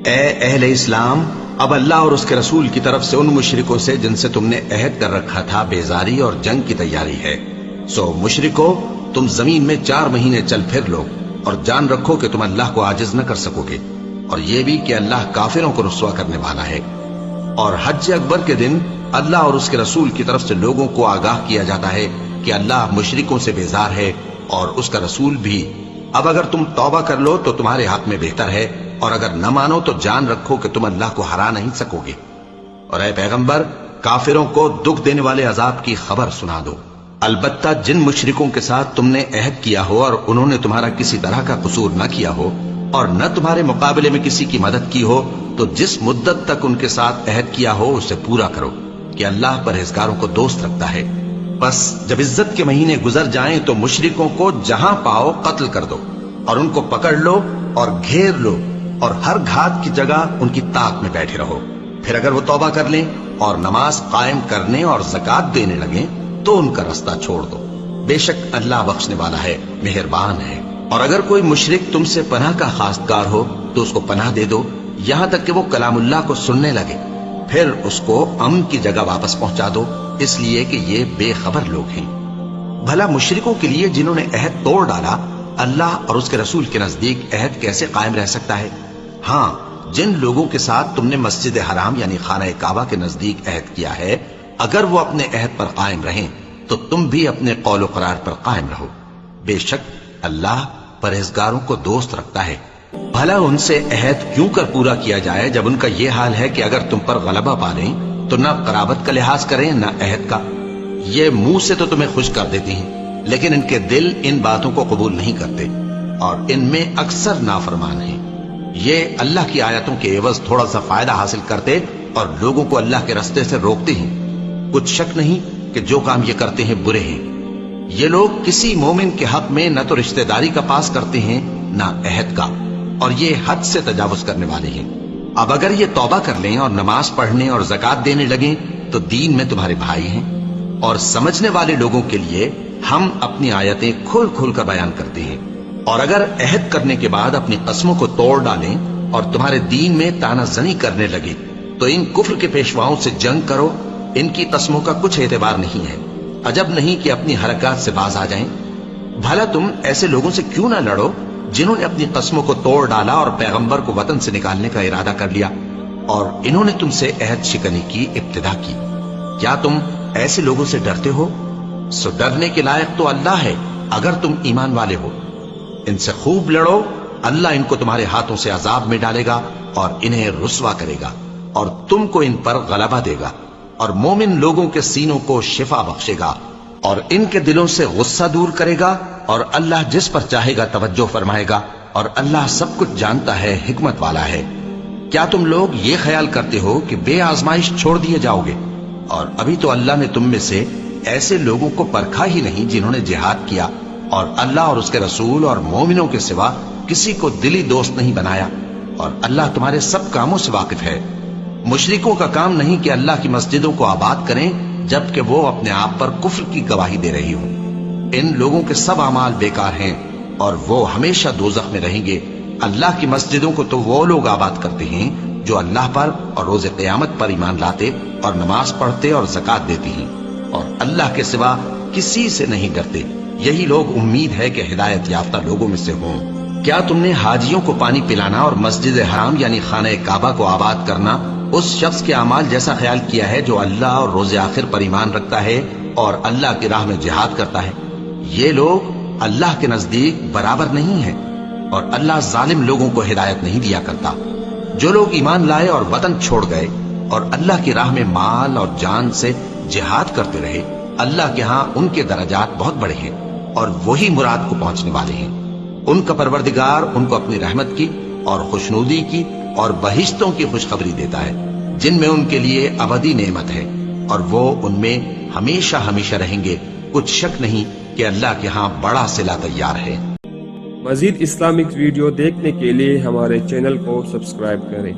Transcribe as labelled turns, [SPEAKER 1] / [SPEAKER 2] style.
[SPEAKER 1] اے اہل اسلام، اب اللہ اور اس کے رسول کی طرف سے ان مشرکوں سے جن سے تم نے عہد کر رکھا تھا بیزاری اور جنگ کی تیاری ہے۔ سو مشرکو، تم زمین میں 4 مہینے چل پھر لو اور جان رکھو کہ تم اللہ کو عاجز نہ کر سکو گے، اور یہ بھی کہ اللہ کافروں کو رسوا کرنے والا ہے۔ اور حج اکبر کے دن اللہ اور اس کے رسول کی طرف سے لوگوں کو آگاہ کیا جاتا ہے کہ اللہ مشرکوں سے بیزار ہے اور اس کا رسول بھی۔ اب اگر تم توبہ کر لو تو تمہارے حق میں بہتر ہے، اور اگر نہ مانو تو جان رکھو کہ تم اللہ کو ہرا نہیں سکو گے۔ اور اے پیغمبر، کافروں کو دکھ دینے والے عذاب کی خبر سنا دو۔ البتہ جن مشرکوں کے ساتھ تم نے عہد کیا ہو اور انہوں نے تمہارا کسی طرح کا قصور نہ کیا ہو اور نہ تمہارے مقابلے میں کسی کی مدد کی ہو، تو جس مدت تک ان کے ساتھ عہد کیا ہو اسے پورا کرو، کہ اللہ پرہیزگاروں کو دوست رکھتا ہے۔ بس جب عزت کے مہینے گزر جائیں تو مشرکوں کو جہاں پاؤ قتل کر دو، اور ان کو پکڑ لو اور گھیر لو، اور ہر گھات کی جگہ ان کی طاق میں بیٹھے رہو۔ پھر اگر وہ توبہ کر لیں اور نماز قائم کرنے اور زکوٰۃ دینے لگیں تو ان کا رستہ چھوڑ دو، بے شک اللہ بخشنے والا ہے، مہربان ہے۔ اور اگر کوئی مشرک تم سے پناہ کا خواستگار ہو تو اس کو پناہ دے دو، یہاں تک کہ وہ کلام اللہ کو سننے لگے، پھر اس کو امن کی جگہ واپس پہنچا دو، اس لیے کہ یہ بے خبر لوگ ہیں۔ بھلا مشرکوں کے لیے جنہوں نے عہد توڑ ڈالا، اللہ اور اس کے رسول کے نزدیک عہد کیسے قائم رہ سکتا ہے؟ ہاں، جن لوگوں کے ساتھ تم نے مسجد حرام یعنی خانہ کعبہ کے نزدیک عہد کیا ہے، اگر وہ اپنے عہد پر قائم رہیں تو تم بھی اپنے قول و قرار پر قائم رہو، بے شک اللہ پرہیزگاروں کو دوست رکھتا ہے۔ بھلا ان سے عہد کیوں کر پورا کیا جائے جب ان کا یہ حال ہے کہ اگر تم پر غلبہ پا لیں تو نہ قرابت کا لحاظ کریں نہ عہد کا۔ یہ منہ سے تو تمہیں خوش کر دیتی ہیں، لیکن ان کے دل ان باتوں کو قبول نہیں کرتے، اور ان میں اکثر نافرمان ہیں۔ یہ اللہ کی آیتوں کے عوض تھوڑا سا فائدہ حاصل کرتے اور لوگوں کو اللہ کے راستے سے روکتے ہیں۔ کچھ شک نہیں کہ جو کام یہ کرتے ہیں برے ہیں۔ یہ لوگ کسی مومن کے حق میں نہ تو رشتہ داری کا پاس کرتے ہیں نہ عہد کا، اور یہ حد سے تجاوز کرنے والے ہیں۔ اب اگر یہ توبہ کر لیں اور نماز پڑھنے اور زکوٰۃ دینے لگیں تو دین میں تمہارے بھائی ہیں، اور سمجھنے والے لوگوں کے لیے ہم اپنی آیتیں کھول کھول کر بیان کرتے ہیں۔ اور اگر عہد کرنے کے بعد اپنی قسموں کو توڑ ڈالیں اور تمہارے دین میں تانا زنی کرنے لگے تو ان کفر کے پیشواؤں سے جنگ کرو، ان کی قسموں کا کچھ اعتبار نہیں ہے، عجب نہیں کہ اپنی حرکات سے باز آ جائیں۔ بھلا تم ایسے لوگوں سے کیوں نہ لڑو جنہوں نے اپنی قسموں کو توڑ ڈالا اور پیغمبر کو وطن سے نکالنے کا ارادہ کر لیا، اور انہوں نے تم سے عہد شکنی کی ابتدا کی۔ کیا تم ایسے لوگوں سے ڈرتے ہو؟ سو ڈرنے کے لائق تو اللہ ہے اگر تم ایمان والے ہو۔ ان سے خوب لڑو، اللہ ان کو تمہارے ہاتھوں سے عذاب میں ڈالے گا اور انہیں رسوا کرے گا، اور تم کو ان پر غلبہ دے گا، اور مومن لوگوں کے سینوں کو شفا بخشے گا، اور ان کے دلوں سے غصہ دور کرے گا، اور اللہ جس پر چاہے گا توجہ فرمائے گا، اور اللہ سب کچھ جانتا ہے، حکمت والا ہے۔ کیا تم لوگ یہ خیال کرتے ہو کہ بے آزمائش چھوڑ دیے جاؤ گے؟ اور ابھی تو اللہ نے تم میں سے ایسے لوگوں کو پرکھا ہی نہیں جنہوں نے جہاد کیا، اور اللہ اور اس کے رسول اور مومنوں کے سوا کسی کو دلی دوست نہیں بنایا، اور اللہ تمہارے سب کاموں سے واقف ہے۔ مشرکوں کا کام نہیں کہ اللہ کی مسجدوں کو آباد کریں جبکہ وہ اپنے آپ پر کفر کی گواہی دے رہی ہوں۔ ان لوگوں کے سب اعمال بیکار ہیں اور وہ ہمیشہ دوزخ میں رہیں گے۔ اللہ کی مسجدوں کو تو وہ لوگ آباد کرتے ہیں جو اللہ پر اور روز قیامت پر ایمان لاتے اور نماز پڑھتے اور زکوٰۃ دیتی ہیں، اور اللہ کے سوا کسی سے نہیں ڈرتے۔ یہی لوگ امید ہے کہ ہدایت یافتہ لوگوں میں سے ہوں۔ کیا تم نے حاجیوں کو پانی پلانا اور مسجد حرام یعنی خانہ کعبہ کو آباد کرنا اس شخص کے اعمال جیسا خیال کیا ہے جو اللہ اور روز آخر پر ایمان رکھتا ہے اور اللہ کی راہ میں جہاد کرتا ہے؟ یہ لوگ اللہ کے نزدیک برابر نہیں ہیں، اور اللہ ظالم لوگوں کو ہدایت نہیں دیا کرتا۔ جو لوگ ایمان لائے اور وطن چھوڑ گئے اور اللہ کی راہ میں مال اور جان سے جہاد کرتے رہے، اللہ کے ہاں ان کے درجات بہت بڑے ہیں، اور وہی مراد کو پہنچنے والے ہیں۔ ان کا پروردگار ان کو اپنی رحمت کی اور خوشنودی کی اور بہشتوں کی خوشخبری دیتا ہے جن میں ان کے لیے ابدی نعمت ہے، اور وہ ان میں ہمیشہ ہمیشہ رہیں گے۔ کچھ شک نہیں کہ اللہ کے ہاں بڑا صلہ تیار ہے۔
[SPEAKER 2] مزید اسلامک ویڈیو دیکھنے کے لیے ہمارے چینل کو سبسکرائب کریں۔